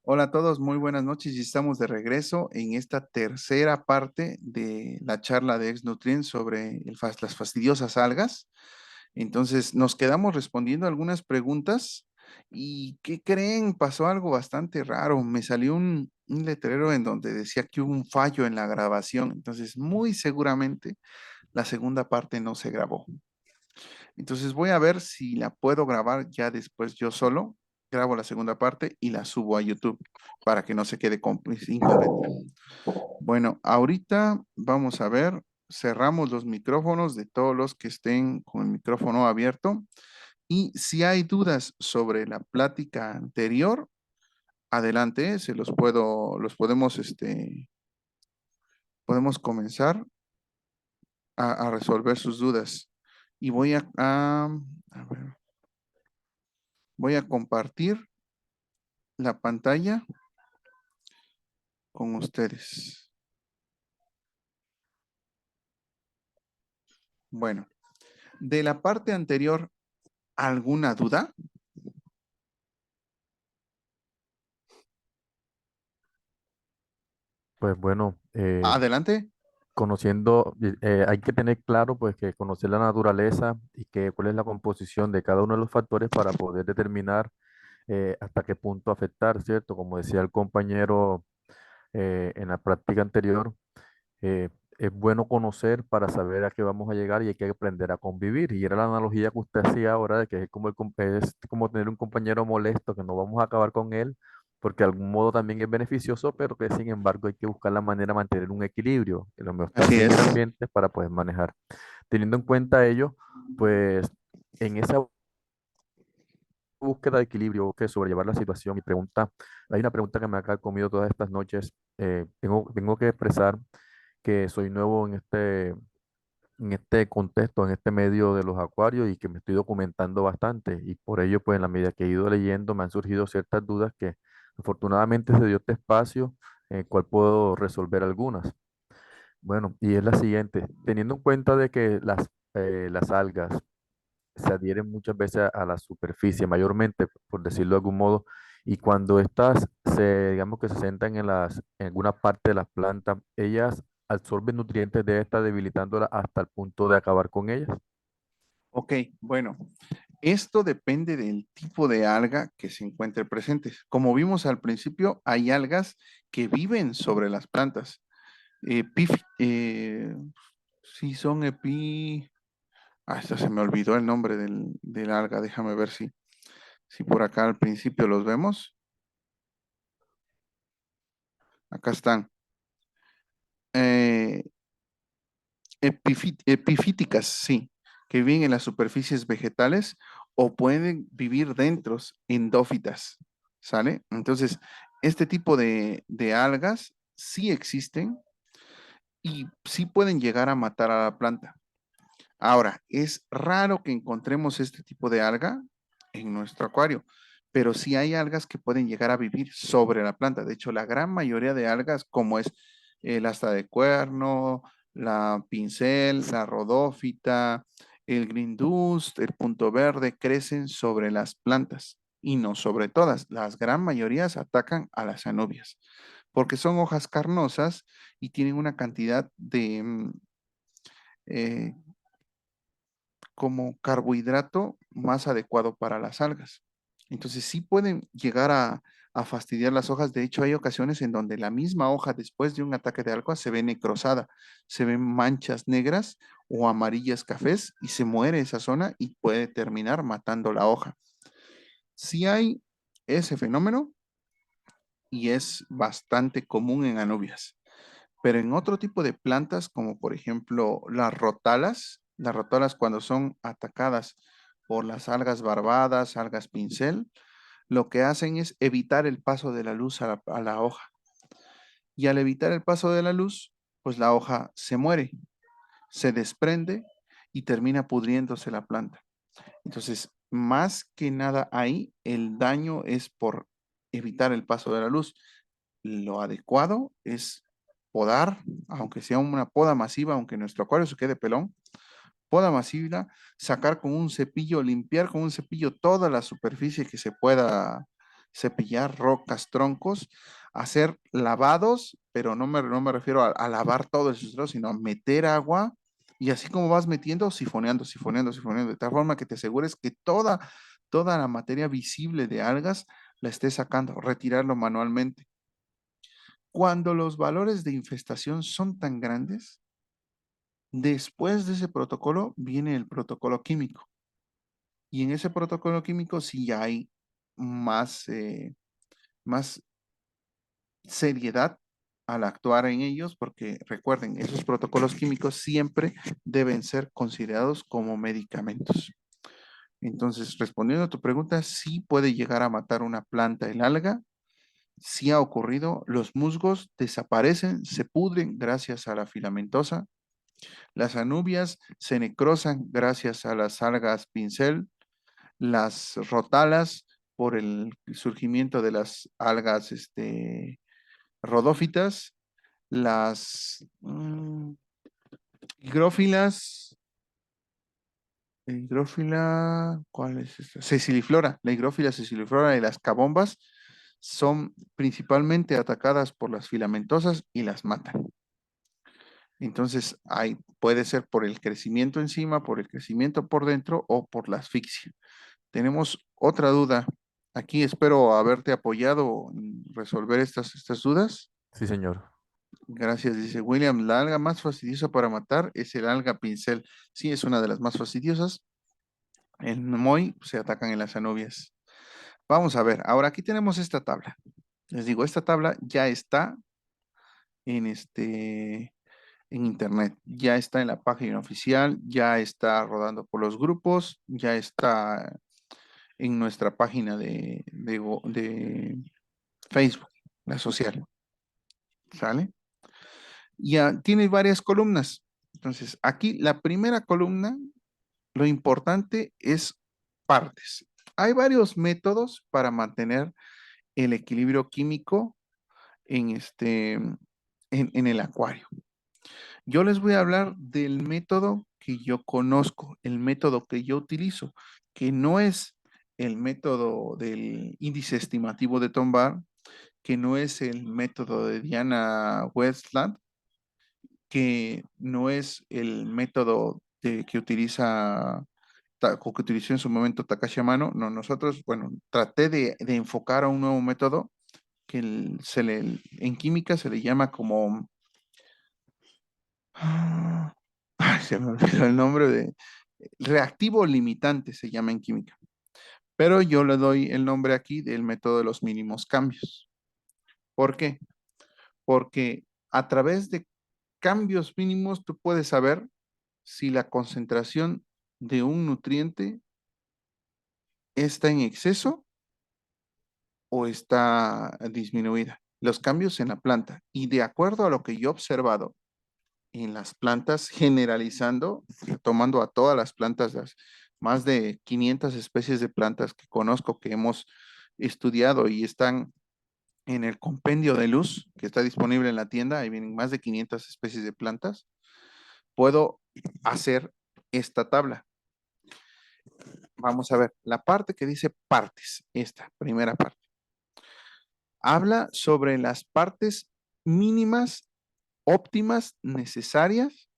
Hola a todos, muy buenas noches y estamos de regreso en esta tercera parte de la charla de ExNutrient sobre las fastidiosas algas. Entonces, nos quedamos respondiendo algunas preguntas y ¿qué creen? Pasó algo bastante raro. Me salió un letrero en donde decía que hubo un fallo en la grabación. Entonces, muy seguramente la segunda parte no se grabó. Entonces voy a ver si la puedo grabar ya después yo solo. Grabo la segunda parte y la subo a YouTube para que no se quede incompleta. Bueno, ahorita vamos a ver, cerramos los micrófonos de todos los que estén con el micrófono abierto y si hay dudas sobre la plática anterior, adelante, los podemos, podemos comenzar a resolver sus dudas. Y a ver, voy a compartir la pantalla con ustedes. Bueno, de la parte anterior, ¿alguna duda? Pues bueno, Adelante. hay que tener claro pues que conocer la naturaleza y que cuál es la composición de cada uno de los factores para poder determinar hasta qué punto afectar, ¿cierto? Como decía el compañero en la práctica anterior, eh, es bueno conocer para saber a qué vamos a llegar y hay que aprender a convivir. Y era la analogía que usted hacía ahora de que es como tener un compañero molesto, que no vamos a acabar con él, porque de algún modo también es beneficioso, pero que sin embargo hay que buscar la manera de mantener un equilibrio, la Así homeostasia en es. el ambiente para poder manejar. Teniendo en cuenta ello, pues en esa búsqueda de equilibrio, que sobrellevar la situación, hay una pregunta que me ha comido todas estas noches. Tengo que expresar que soy nuevo en este contexto, en este medio de los acuarios y que me estoy documentando bastante. Y por ello, pues en la medida que he ido leyendo, me han surgido ciertas dudas que afortunadamente se dio este espacio en el cual puedo resolver algunas. Bueno, y es la siguiente, teniendo en cuenta de que las algas se adhieren muchas veces a la superficie, mayormente, por decirlo de algún modo, y cuando estas digamos que se sentan en alguna parte de las plantas, ellas absorben nutrientes de esta, debilitándola hasta el punto de acabar con ellas. Ok, bueno, esto depende del tipo de alga que se encuentre presente. Como vimos al principio, hay algas que viven sobre las plantas. Sí, son hasta se me olvidó el nombre del alga. Déjame ver si por acá al principio los vemos. Acá están. Eh, epifíticas, sí, que viven en las superficies vegetales o pueden vivir dentro, endófitas, ¿sale? Entonces, este tipo de algas sí existen y sí pueden llegar a matar a la planta. Ahora, es raro que encontremos este tipo de alga en nuestro acuario, pero sí hay algas que pueden llegar a vivir sobre la planta. De hecho, la gran mayoría de algas, como es el asta de cuerno, la pincel, la rodófita, el green dust, el punto verde, crecen sobre las plantas y no sobre todas. Las gran mayorías atacan a las anubias porque son hojas carnosas y tienen una cantidad de eh, como carbohidrato más adecuado para las algas. Entonces sí pueden llegar a fastidiar las hojas. De hecho, hay ocasiones en donde la misma hoja después de un ataque de alga se ve necrosada, se ven manchas negras o amarillas cafés y se muere esa zona y puede terminar matando la hoja. Sí hay ese fenómeno y es bastante común en anubias. Pero en otro tipo de plantas, como por ejemplo las rotalas cuando son atacadas por las algas barbadas, algas pincel, lo que hacen es evitar el paso de la luz a la hoja. Y al evitar el paso de la luz, pues la hoja se muere, se desprende y termina pudriéndose la planta. Entonces, más que nada ahí, el daño es por evitar el paso de la luz. Lo adecuado es podar, aunque sea una poda masiva, aunque nuestro acuario se quede pelón, poda masiva, sacar con un cepillo, limpiar con un cepillo toda la superficie que cepillar rocas, troncos, hacer lavados, pero no me refiero a lavar todo el sustrato, sino a meter agua y así como vas metiendo, sifoneando, sifoneando, sifoneando, de tal forma que te asegures que toda la materia visible de algas la estés sacando, retirarlo manualmente. Cuando los valores de infestación son tan grandes, después de ese protocolo viene el protocolo químico. Y en ese protocolo químico sí hay más seriedad al actuar en ellos, porque recuerden, esos protocolos químicos siempre deben ser considerados como medicamentos. Entonces, respondiendo a tu pregunta, sí puede llegar a matar una planta el alga, sí ha ocurrido, los musgos desaparecen, se pudren gracias a la filamentosa, las anubias se necrosan gracias a las algas pincel, las rotalas por el surgimiento de las algas rodófitas, las higrófilas, ¿cuál es esta? Ceciliflora, la higrófila ceciliflora y las cabombas son principalmente atacadas por las filamentosas y las matan. Entonces, puede ser por el crecimiento encima, por el crecimiento por dentro o por la asfixia. Tenemos otra duda. Aquí espero haberte apoyado en resolver estas dudas. Sí, señor. Gracias, dice William. La alga más fastidiosa para matar es el alga pincel. Sí, es una de las más fastidiosas. En Moy se atacan en las anubias. Vamos a ver. Ahora aquí tenemos esta tabla. Les digo, esta tabla ya está en en internet, ya está en la página oficial, ya está rodando por los grupos, ya está en nuestra página de Facebook, la social, ¿sale? Ya tiene varias columnas. Entonces, aquí la primera columna, lo importante es partes. Hay varios métodos para mantener el equilibrio químico en el acuario. Yo les voy a hablar del método que yo conozco, el método que yo utilizo, que no es el método del índice estimativo de Tombar, que no es el método de Diana Westland, que no es el método que utilizó en su momento Takashi Amano. No, nosotros, bueno, traté de enfocar a un nuevo método que en química se le llama como, ay, se me olvidó el nombre reactivo limitante se llama en química. Pero yo le doy el nombre aquí del método de los mínimos cambios. ¿Por qué? Porque a través de cambios mínimos tú puedes saber si la concentración de un nutriente está en exceso o está disminuida. Los cambios en la planta. Y de acuerdo a lo que yo he observado en las plantas, generalizando, tomando a todas las plantas, las más de 500 especies de plantas que conozco, que hemos estudiado y están en el compendio de luz que está disponible en la tienda, ahí vienen más de 500 especies de plantas, puedo hacer esta tabla. Vamos a ver, la parte que dice partes, esta primera parte, habla sobre las partes mínimas, óptimas, necesarias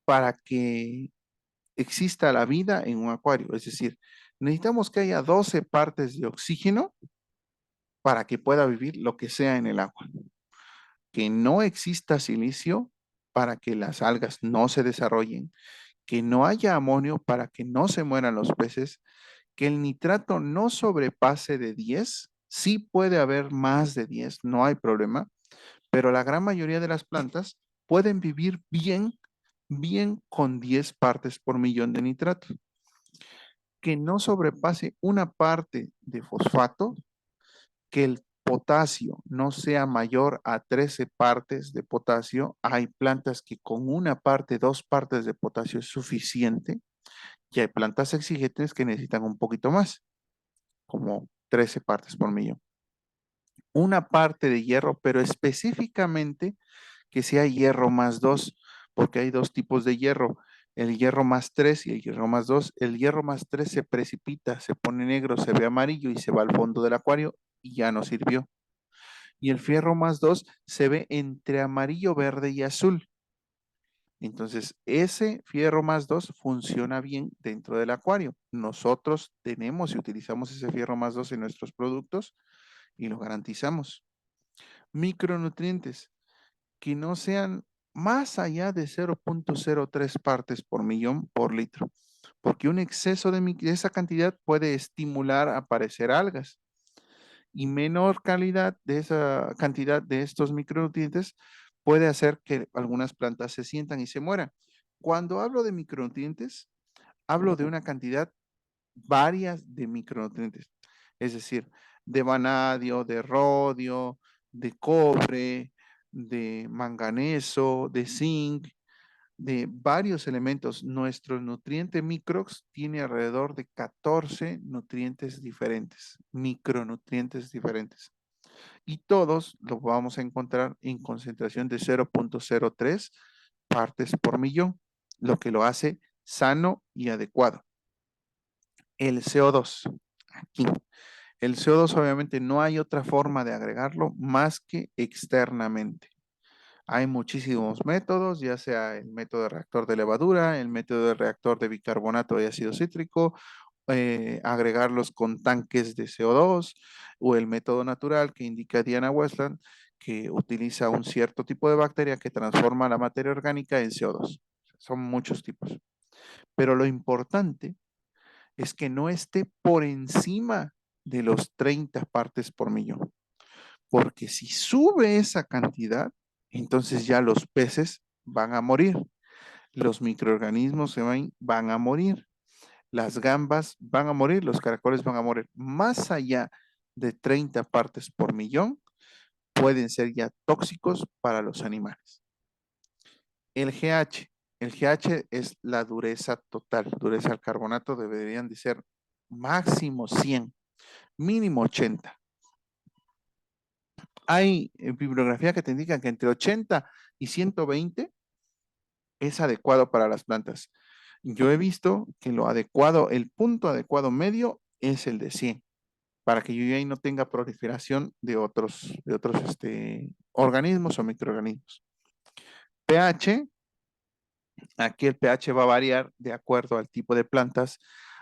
para que exista la vida en un acuario. Es decir, necesitamos que haya 12 partes de oxígeno para que pueda vivir lo que sea en el agua. Que no exista silicio para que las algas no se desarrollen, que no haya amonio para que no se mueran los peces, que el nitrato no sobrepase de 10, sí puede haber más de 10, no hay problema, pero la gran mayoría de las plantas pueden vivir bien con 10 partes por millón de nitrato. Que no sobrepase una parte de fosfato, que el potasio no sea mayor a 13 partes de potasio. Hay plantas que con una parte, 2 partes de potasio es suficiente y hay plantas exigentes que necesitan un poquito más, como 13 partes por millón. Una parte de hierro, pero específicamente que sea hierro más 2, porque hay dos tipos de hierro, el hierro más 3 y el hierro más 2. El hierro más 3 se precipita, se pone negro, se ve amarillo y se va al fondo del acuario y ya no sirvió. Y el fierro más 2 se ve entre amarillo, verde y azul. Entonces, ese fierro más 2 funciona bien dentro del acuario. Nosotros tenemos y utilizamos ese fierro más 2 en nuestros productos y lo garantizamos. Micronutrientes que no sean más allá de 0.03 partes por millón por litro, porque un exceso de esa cantidad puede estimular a aparecer algas y menor calidad de esa cantidad de estos micronutrientes puede hacer que algunas plantas se sientan y se mueran. Cuando hablo de micronutrientes, hablo de una cantidad varias de micronutrientes, es decir, de vanadio, de rodio, de cobre, de manganeso, de zinc, de varios elementos. Nuestro nutriente microx tiene alrededor de 14 nutrientes diferentes, micronutrientes diferentes. Y todos los vamos a encontrar en concentración de 0.03 partes por millón, lo que lo hace sano y adecuado. El CO2, aquí. El CO2 obviamente no hay otra forma de agregarlo más que externamente. Hay muchísimos métodos, ya sea el método de reactor de levadura, el método de reactor de bicarbonato de ácido cítrico, agregarlos con tanques de CO2 o el método natural que indica Diana Westland, que utiliza un cierto tipo de bacteria que transforma la materia orgánica en CO2. Son muchos tipos. Pero lo importante es que no esté por encima de los 30 partes por millón. Porque si sube esa cantidad, entonces ya los peces van a morir, los microorganismos van a morir, las gambas van a morir, los caracoles van a morir. Más allá de 30 partes por millón, pueden ser ya tóxicos para los animales. El GH. El GH es la dureza total, dureza al carbonato deberían de ser máximo 100, mínimo 80. Hay bibliografía que te indican que entre 80 y 120 es adecuado para las plantas. Yo he visto que lo adecuado, el punto adecuado medio es el de 100, para que yo ahí no tenga proliferación de otros organismos o microorganismos. pH, aquí el pH va a variar de acuerdo al tipo de plantas.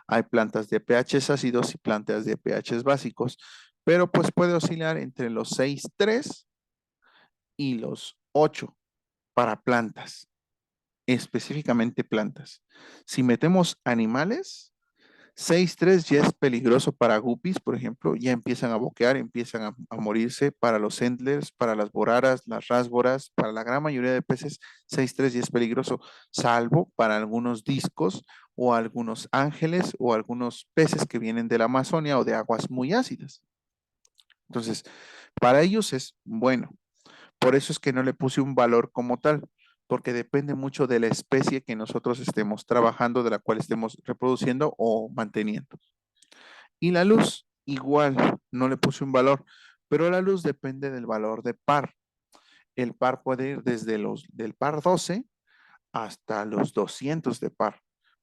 Hay plantas de pH ácidos y plantas de pH básicos, pero pues puede oscilar entre los 6,3 y los 8 para plantas, específicamente plantas. Si metemos animales, 6,3 ya es peligroso para guppies, por ejemplo, ya empiezan a boquear, empiezan a morirse para los endlers, para las boraras, las rásboras, para la gran mayoría de peces, 6,3 ya es peligroso, salvo para algunos discos o algunos ángeles o algunos peces que vienen de la Amazonia o de aguas muy ácidas. Entonces, para ellos es bueno. Por eso es que no le puse un valor como tal, porque depende mucho de la especie que nosotros estemos trabajando, de la cual estemos reproduciendo o manteniendo. Y la luz, igual, no le puse un valor, pero la luz depende del valor de par. El par puede ir desde del par 12 hasta los 200 de par,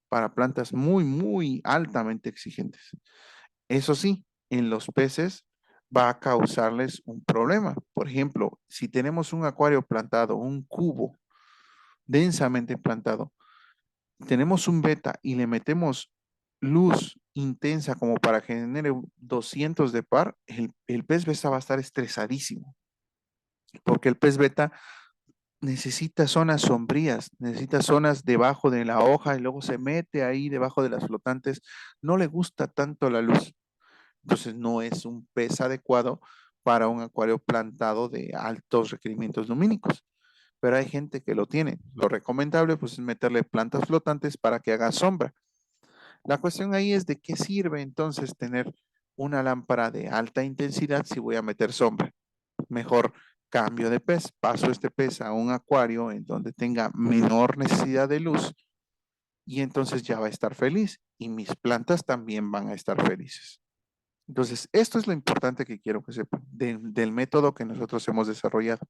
para plantas muy, muy altamente exigentes. Eso sí, en los peces va a causarles un problema. Por ejemplo, si tenemos un acuario plantado, un cubo densamente plantado, tenemos un beta y le metemos luz intensa como para que genere 200 de par, el pez beta va a estar estresadísimo, porque el pez beta necesita zonas sombrías, necesita zonas debajo de la hoja y luego se mete ahí debajo de las flotantes. No le gusta tanto la luz. Entonces no es un pez adecuado para un acuario plantado de altos requerimientos lumínicos. Pero hay gente que lo tiene. Lo recomendable pues es meterle plantas flotantes para que haga sombra. La cuestión ahí es de qué sirve entonces tener una lámpara de alta intensidad si voy a meter sombra. Mejor cambio de pez, paso este pez a un acuario en donde tenga menor necesidad de luz y entonces ya va a estar feliz y mis plantas también van a estar felices. Entonces, esto es lo importante que quiero que sepan del método que nosotros hemos desarrollado.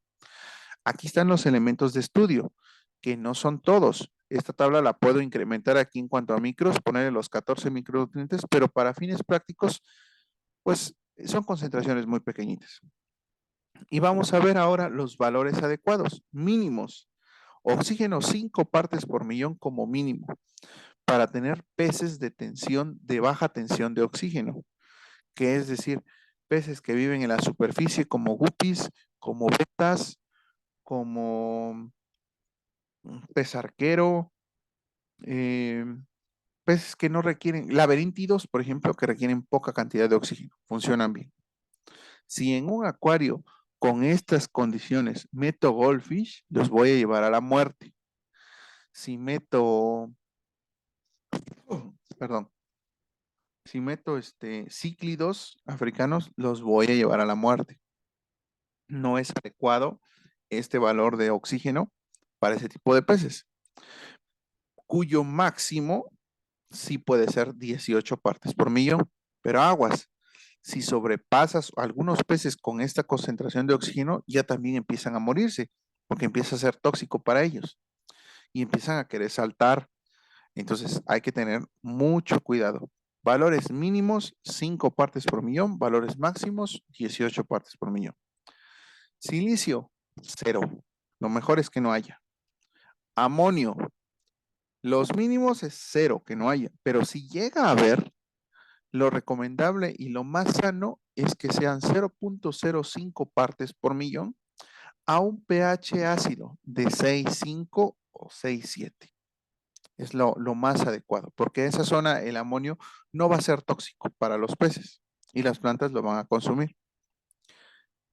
Aquí están los elementos de estudio, que no son todos. Esta tabla la puedo incrementar aquí en cuanto a micros, ponerle los 14 micronutrientes, pero para fines prácticos, pues Son concentraciones muy pequeñitas. Y vamos a ver ahora los valores adecuados, mínimos. Oxígeno 5 partes por millón como mínimo para tener peces de tensión, de baja tensión de oxígeno, que es decir, peces que viven en la superficie como guppies, como betas, como pez arquero, eh, peces que no requieren, laberintidos, por ejemplo, que requieren poca cantidad de oxígeno, funcionan bien. Si en un acuario con estas condiciones meto goldfish, los voy a llevar a la muerte. Si meto, perdón, si meto cíclidos africanos, los voy a llevar a la muerte. No es adecuado este valor de oxígeno para ese tipo de peces, cuyo máximo sí puede ser 18 partes por millón, pero aguas. Si sobrepasas algunos peces con esta concentración de oxígeno, ya también empiezan a morirse, porque empieza a ser tóxico para ellos y empiezan a querer saltar. Entonces hay que tener mucho cuidado. Valores mínimos 5 partes por millón, valores máximos 18 partes por millón. Silicio, cero. Lo mejor es que no haya. Amonio, los mínimos es cero, que no haya. Pero si llega a haber, lo recomendable y lo más sano es que sean 0.05 partes por millón a un pH ácido de 6,5 o 6,7. Es lo más adecuado, porque esa zona, el amonio, no va a ser tóxico para los peces y las plantas lo van a consumir.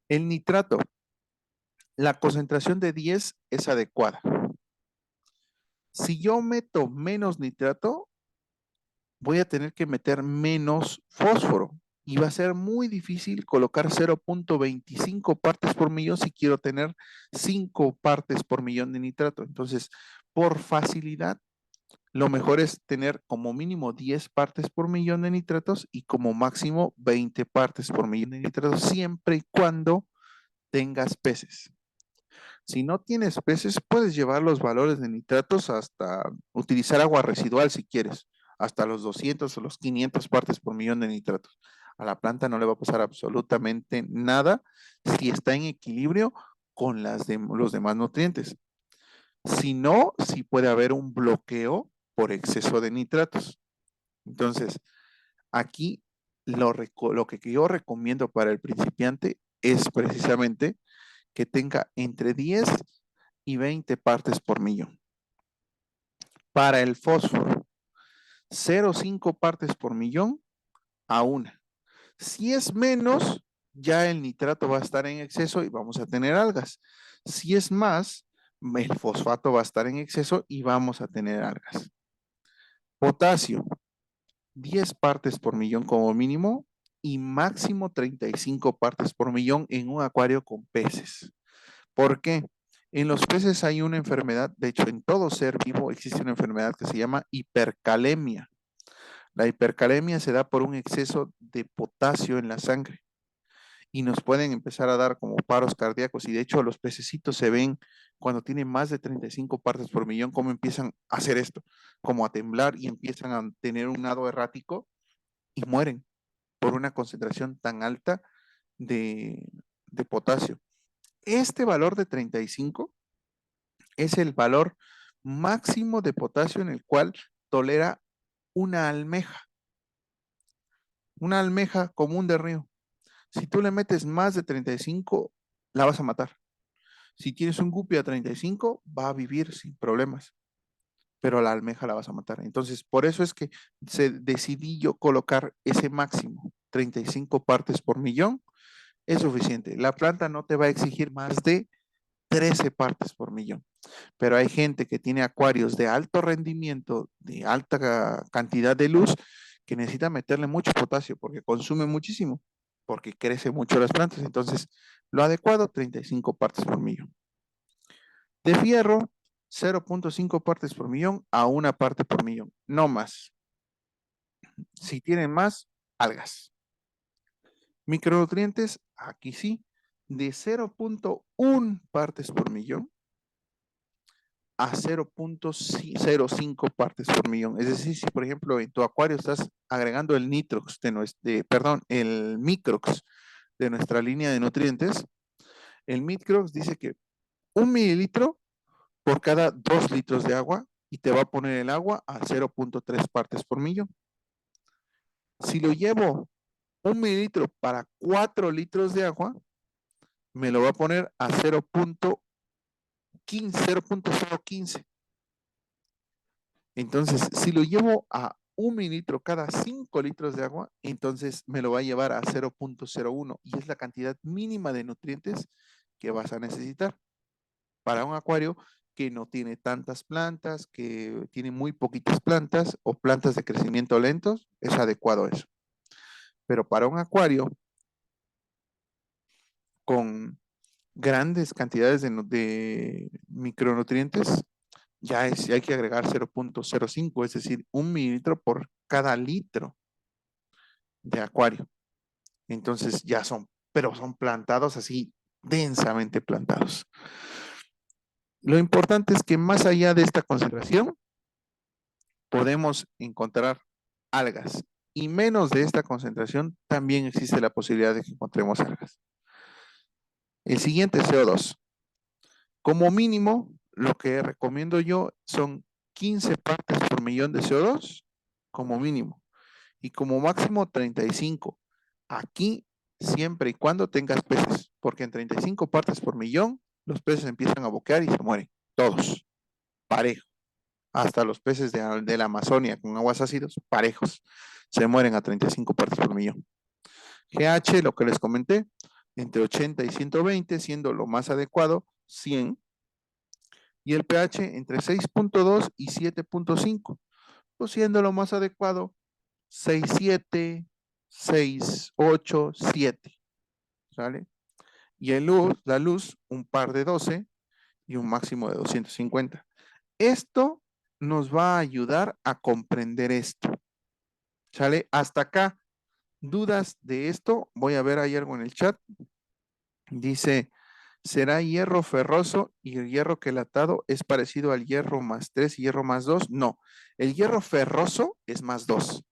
El nitrato, la concentración de 10 es adecuada. Si yo meto menos nitrato, voy a tener que meter menos fósforo y va a ser muy difícil colocar 0.25 partes por millón si quiero tener 5 partes por millón de nitrato. Entonces, por facilidad, lo mejor es tener como mínimo 10 partes por millón de nitratos y como máximo 20 partes por millón de nitratos, siempre y cuando tengas peces. Si no tienes peces, puedes llevar los valores de nitratos hasta utilizar agua residual si quieres, hasta los 200 o los 500 partes por millón de nitratos. A la planta no le va a pasar absolutamente nada si está en equilibrio con los demás nutrientes. Si no, sí puede haber un bloqueo por exceso de nitratos. Entonces, aquí lo que yo recomiendo para el principiante es precisamente que tenga entre 10 y 20 partes por millón. Para el fósforo, 0,5 partes por millón a una. Si es menos, ya el nitrato va a estar en exceso y vamos a tener algas. Si es más, el fosfato va a estar en exceso y vamos a tener algas. Potasio, 10 partes por millón como mínimo y máximo 35 partes por millón en un acuario con peces. ¿Por qué? En los peces hay una enfermedad, de hecho en todo ser vivo existe una enfermedad que se llama hipercalemia. La hipercalemia se da por un exceso de potasio en la sangre y nos pueden empezar a dar como paros cardíacos y de hecho los pececitos se ven cuando tienen más de 35 partes por millón cómo empiezan a hacer esto, como a temblar y empiezan a tener un nado errático y mueren por una concentración tan alta de, de potasio. Este valor de 35 es el valor máximo de potasio en el cual tolera una almeja. Una almeja común de río. Si tú le metes más de 35, la vas a matar. Si tienes un guppy a 35, va a vivir sin problemas, pero la almeja la vas a matar. Entonces, por eso es que decidí yo colocar ese máximo, 35 partes por millón, es suficiente. La planta no te va a exigir más de 13 partes por millón. Pero hay gente que tiene acuarios de alto rendimiento, de alta cantidad de luz, que necesita meterle mucho potasio porque consume muchísimo, porque crece mucho las plantas. Entonces, lo adecuado, 35 partes por millón. De fierro, 0.5 partes por millón a una parte por millón, no más. Si tienen más, algas. Micronutrientes, aquí sí, de 0.1 partes por millón a 0.05 partes por millón. Es decir, si por ejemplo en tu acuario estás agregando el nitrox perdón, el microx de nuestra línea de nutrientes, el microx dice que 1 mililitro por cada 2 litros de agua y te va a poner el agua a 0.3 partes por millón. Si lo llevo 1 mililitro para 4 litros de agua, me lo va a poner a 0.15. Entonces, si lo llevo a 1 mililitro cada 5 litros de agua, entonces me lo va a llevar a 0.01 y es la cantidad mínima de nutrientes que vas a necesitar para un acuario que no tiene tantas plantas, que tiene muy poquitas plantas o plantas de crecimiento lentos, es adecuado eso. Pero para un acuario con grandes cantidades de micronutrientes, ya hay que agregar 0.05, es decir, 1 mililitro por cada litro de acuario. Entonces ya pero son plantados así, densamente plantados. Lo importante es que más allá de esta concentración, podemos encontrar algas. Y menos de esta concentración, también existe la posibilidad de que encontremos algas. El siguiente, CO2. Como mínimo, lo que recomiendo yo son 15 partes por millón de CO2, como mínimo. Y como máximo 35. Aquí, siempre y cuando tengas peces, porque en 35 partes por millón, los peces empiezan a boquear y se mueren. Todos, parejo. Hasta los peces de la Amazonia con aguas ácidos, parejos. Se mueren a 35 partes por millón. GH, lo que les comenté, entre 80 y 120, siendo lo más adecuado, 100. Y el pH entre 6.2 y 7.5, pues siendo lo más adecuado, 6.7, 6.8, 7. ¿Sale? Y la luz, un par de 12 y un máximo de 250. Esto nos va a ayudar a comprender esto. ¿Sale? Hasta acá. ¿Dudas de esto? Voy a ver, hay algo en el chat. Dice, ¿será hierro ferroso y el hierro quelatado es parecido al hierro +3 y hierro +2? No, el hierro ferroso es +2.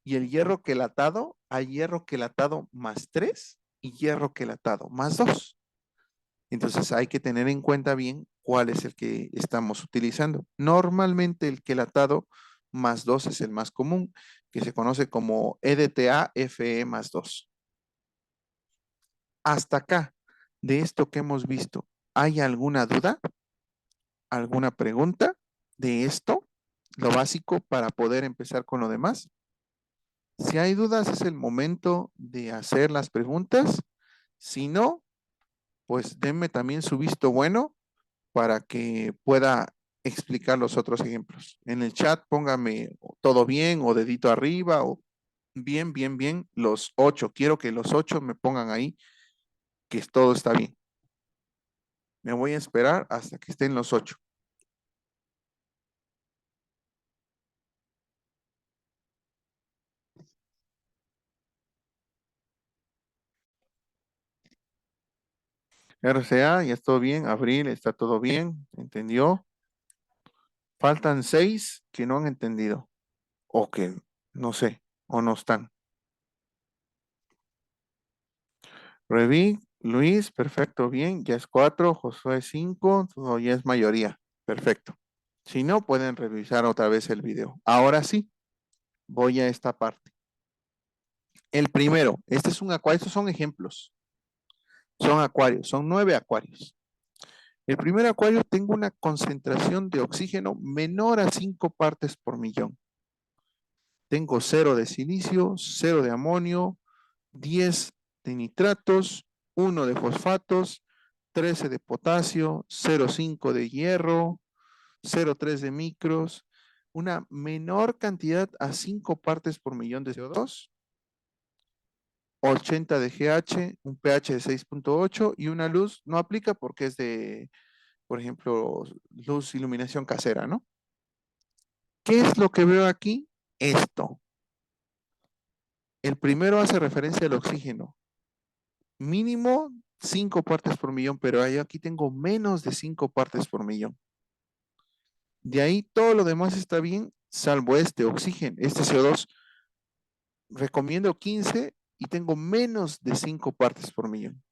Y el hierro quelatado, hay hierro quelatado +3 y hierro quelatado +2. Entonces hay que tener en cuenta bien cuál es el que estamos utilizando. Normalmente el quelatado +2 es el más común, que se conoce como EDTA Fe +2. Hasta acá, de esto que hemos visto, ¿hay alguna duda? ¿Alguna pregunta de esto? Lo básico para poder empezar con lo demás. Si hay dudas, es el momento de hacer las preguntas. Si no, pues denme también su visto bueno para que pueda explicar los otros ejemplos. En el chat póngame todo bien o dedito arriba o bien, bien, bien, los 8. Quiero que los 8 me pongan ahí que todo está bien. Me voy a esperar hasta que estén los 8. RCA, ya está todo bien. Abril, está todo bien. ¿Entendió? Faltan 6 que no han entendido. O que no sé, o no están. Reví, Luis, perfecto, bien. Ya es 4, Josué 5, todo ya es mayoría. Perfecto. Si no, pueden revisar otra vez el video. Ahora sí, voy a esta parte. El primero, este es un acuario, estos son ejemplos. Son acuarios, son 9 acuarios. El primer acuario tengo una concentración de oxígeno menor a 5 partes por millón. Tengo 0 de silicio, 0 de amonio, 10 de nitratos, 1 de fosfatos, 13 de potasio, 0,5 de hierro, 0,3 de micros, una menor cantidad a 5 partes por millón de CO2, 80 de GH, un pH de 6.8 y una luz, no aplica porque es de, por ejemplo, iluminación casera, ¿no? ¿Qué es lo que veo aquí? Esto. El primero hace referencia al oxígeno. Mínimo 5 partes por millón, pero aquí tengo menos de 5 partes por millón. De ahí todo lo demás está bien, salvo este oxígeno, este CO2. Recomiendo 15 y tengo menos de 5 partes por millón.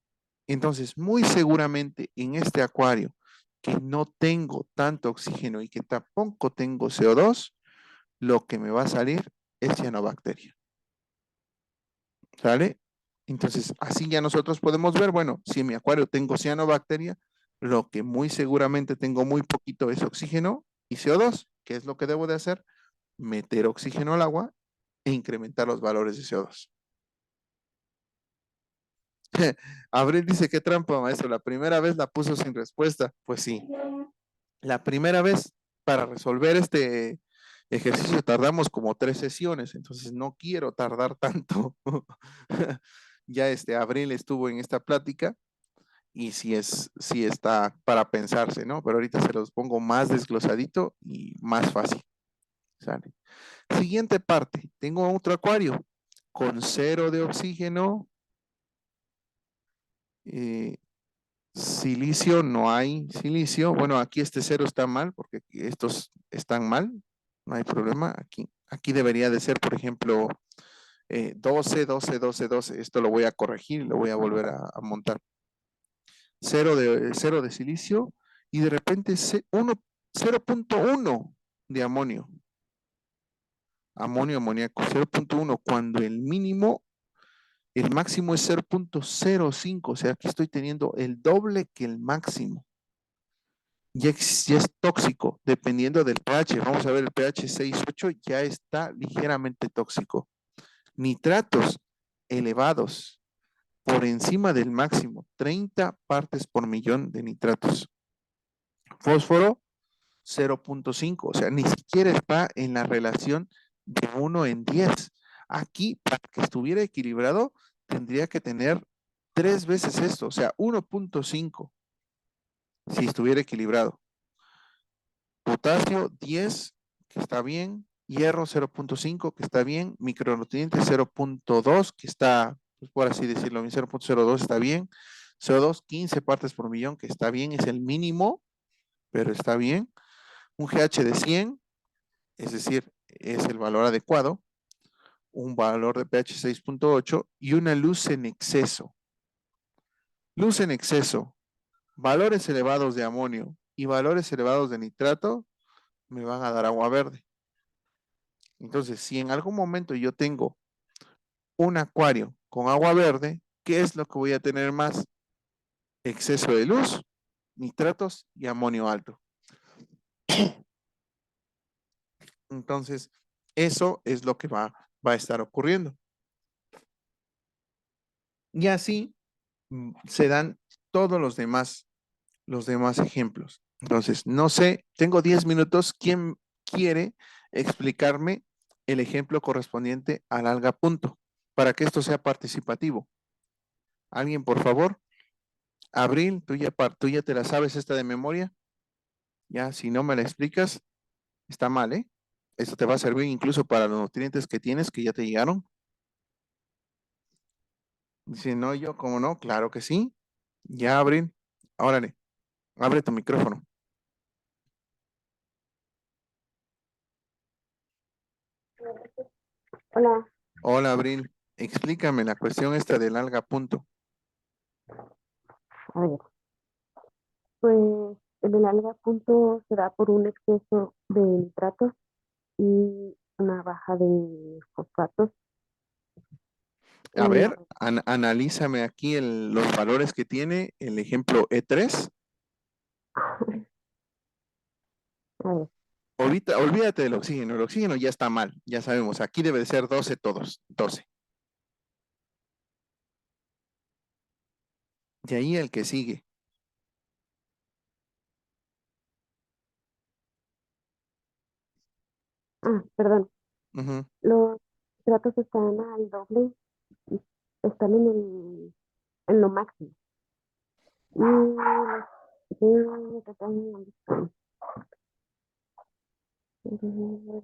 Entonces, muy seguramente en este acuario que no tengo tanto oxígeno y que tampoco tengo CO2, lo que me va a salir es cianobacteria. ¿Sale? Entonces, así ya nosotros podemos ver, bueno, si en mi acuario tengo cianobacteria, lo que muy seguramente tengo muy poquito es oxígeno y CO2. ¿Qué es lo que debo de hacer? Meter oxígeno al agua e incrementar los valores de CO2. Abril dice, qué trampa, maestro. La primera vez la puso sin respuesta. Pues sí, la primera vez para resolver este ejercicio tardamos como 3 sesiones, entonces no quiero tardar tanto. Ya Abril estuvo en esta plática y sí está para pensarse, ¿no? Pero ahorita se los pongo más desglosadito y más fácil. ¿Sale? Siguiente parte, tengo otro acuario con cero de oxígeno, eh, silicio, no hay silicio. Bueno, aquí este cero está mal porque estos están mal, no hay problema. Aquí debería de ser, por ejemplo, 12, 12, 12, 12. Esto lo voy a corregir y lo voy a volver a montar. Cero de silicio y de repente 0.1 de amonio. Amonio, amoníaco, 0.1, cuando el máximo es 0.05, o sea, aquí estoy teniendo el doble que el máximo. Ya es tóxico, dependiendo del pH. Vamos a ver el pH 6,8, ya está ligeramente tóxico. Nitratos elevados, por encima del máximo, 30 partes por millón de nitratos. Fósforo 0.5, o sea, ni siquiera está en la relación de 1 en 10. Aquí, para que estuviera equilibrado, tendría que tener 3 veces esto, o sea, 1.5 si estuviera equilibrado. Potasio 10, que está bien. Hierro 0.5, que está bien. Micronutrientes 0.2, que está, pues por así decirlo, 0.02 está bien. CO2 15 partes por millón, que está bien, es el mínimo, pero está bien. Un GH de 100, es decir, es el valor adecuado. Un valor de pH 6.8 y una luz en exceso. Luz en exceso, valores elevados de amonio y valores elevados de nitrato me van a dar agua verde. Entonces, si en algún momento yo tengo un acuario con agua verde, ¿qué es lo que voy a tener más? Exceso de luz, nitratos y amonio alto. Entonces, eso es lo que va a estar ocurriendo. Y así se dan todos los demás ejemplos. Entonces, no sé, tengo 10 minutos. ¿Quién quiere explicarme el ejemplo correspondiente al alga punto para que esto sea participativo? ¿Alguien, por favor? Abril, tú ya te la sabes esta de memoria. Ya, si no me la explicas, está mal, ¿eh? Esto te va a servir incluso para los nutrientes que tienes que ya te llegaron. Si no, yo, ¿cómo no? Claro que sí. Ya, Abril. Órale, abre tu micrófono. Hola, Hola, Abril. Explícame la cuestión esta del alga punto. a ver, pues el alga punto se da por un exceso de nitratos y una baja de fosfatos. A Eh, ver, analízame aquí los valores que tiene el ejemplo E3. a ver, Olvídate del oxígeno. El oxígeno ya está mal, ya sabemos. Aquí debe de ser 12 todos, 12. De ahí el que sigue. perdón, Ujú. los nitratos están al doble, y están en lo máximo. O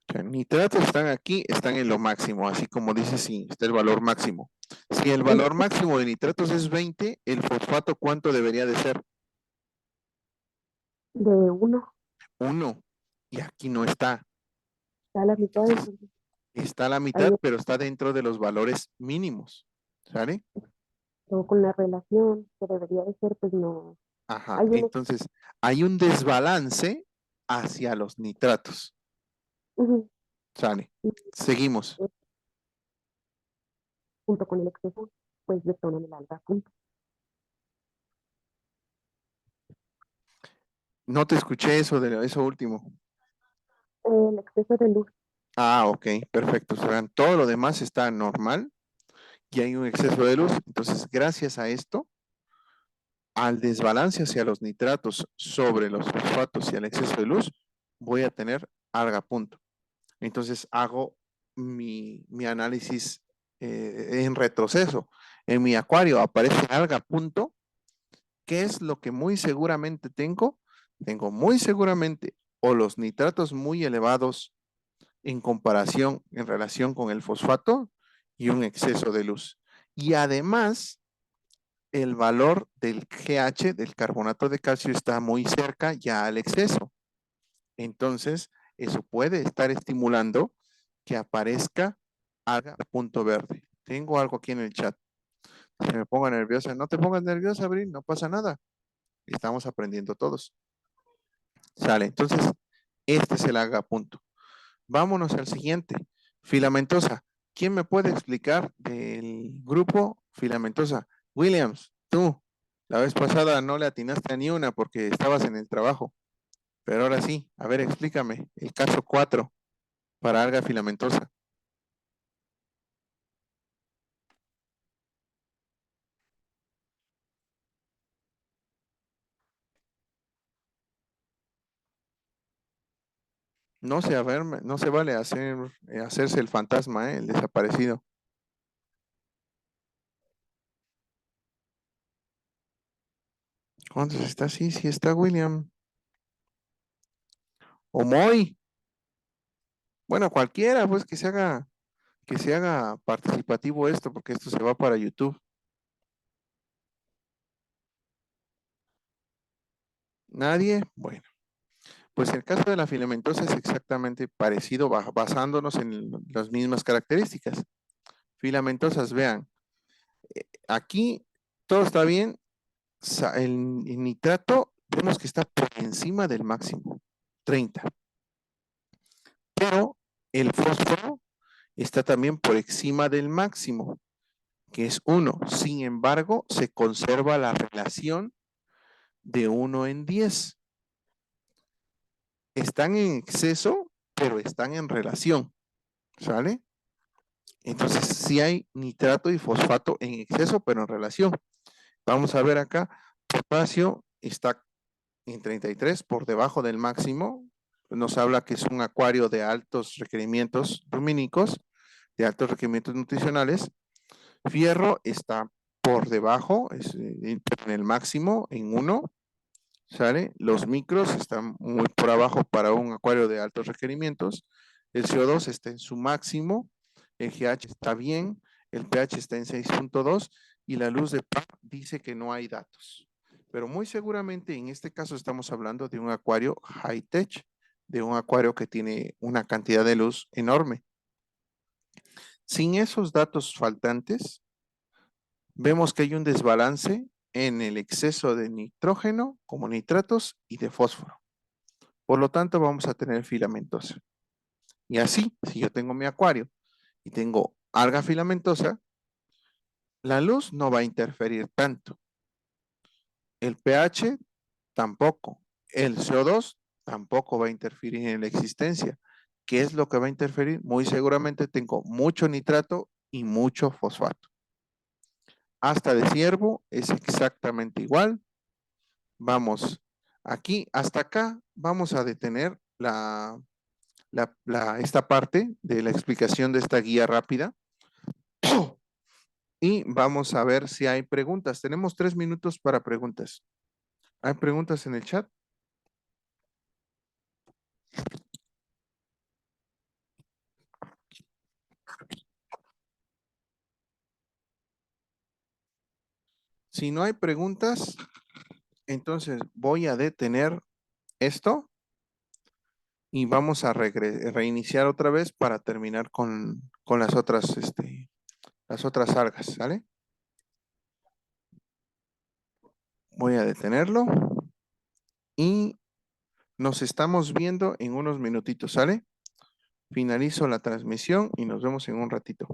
sea, nitratos están aquí, están en lo máximo, así como dice, sí, está el valor máximo. Si el valor máximo de nitratos es 20, el fosfato, ¿cuánto debería de ser? De uno, 1 y aquí no está. Está a la mitad, Entonces, entonces está a la ahí mitad, pero está dentro de los valores mínimos. ¿Sale? estuvo con la relación que debería de ser, pues no. Ajá. Hay un, Entonces, hay un desbalance hacia los nitratos. ujú, ¿Sale? y, Seguimos. eh, junto con el exceso, pues detonan el alga punto. No te escuché eso de eso último. El exceso de luz, Ah, ok, perfecto. O sea, todo lo demás está normal y hay un exceso de luz. Entonces, gracias a esto, al desbalance hacia los nitratos sobre los fosfatos y al exceso de luz, voy a tener alga punto. Entonces, hago mi análisis en retroceso. En mi acuario aparece alga punto. ¿Qué es lo que muy seguramente tengo? Tengo muy seguramente o los nitratos muy elevados en comparación, en relación con el fosfato y un exceso de luz. Y además, el valor del GH, del carbonato de calcio, está muy cerca ya al exceso. Entonces, eso puede estar estimulando que aparezca alga punto verde. Tengo algo aquí en el chat. Si me pongo nerviosa, no te pongas nerviosa, Abril, no pasa nada. Estamos aprendiendo todos. Sale. Entonces, este es el alga punto. Vámonos al siguiente. Filamentosa. ¿Quién me puede explicar del grupo filamentosa? Williams, tú. La vez pasada no le atinaste a ni una porque estabas en el trabajo. Pero ahora sí, a ver, explícame. El caso 4 para alga filamentosa. No se, a ver, no se vale hacerse el fantasma, el desaparecido. ¿Cuántos está? Sí, sí está William. O Moy. Bueno, cualquiera, pues que se haga participativo esto, porque esto se va para YouTube. ¿Nadie? Bueno, pues el caso de la filamentosa es exactamente parecido, basándonos en las mismas características. Filamentosas, vean, aquí todo está bien, el nitrato vemos que está por encima del máximo, 30, pero el fósforo está también por encima del máximo, que es 1. Sin embargo, se conserva la relación de 1:10. Están en exceso, pero están en relación, ¿sale? Entonces, sí hay nitrato y fosfato en exceso, pero en relación. Vamos a ver acá, potasio está en 33, por debajo del máximo. Nos habla que es un acuario de altos requerimientos lumínicos, de altos requerimientos nutricionales. Fierro está por debajo, en el máximo, en 1, ¿sale? Los micros están muy por abajo para un acuario de altos requerimientos. El CO2 está en su máximo, el GH está bien, el pH está en 6.2 y la luz de PAP dice que no hay datos. Pero muy seguramente en este caso estamos hablando de un acuario high-tech, de un acuario que tiene una cantidad de luz enorme. Sin esos datos faltantes, vemos que hay un desbalance en el exceso de nitrógeno como nitratos y de fósforo. Por lo tanto, vamos a tener filamentosa. Y así, si yo tengo mi acuario y tengo alga filamentosa, la luz no va a interferir tanto. El pH tampoco. El CO2 tampoco va a interferir en la existencia. ¿Qué es lo que va a interferir? Muy seguramente tengo mucho nitrato y mucho fosfato. Hasta de ciervo es exactamente igual. Vamos aquí, hasta acá, vamos a detener esta parte de la explicación de esta guía rápida y vamos a ver si hay preguntas. Tenemos 3 minutos para preguntas. ¿Hay preguntas en el chat? Si no hay preguntas, entonces voy a detener esto y vamos a reiniciar otra vez para terminar con las otras algas, ¿sale? Voy a detenerlo y nos estamos viendo en unos minutitos, ¿sale? Finalizo la transmisión y nos vemos en un ratito.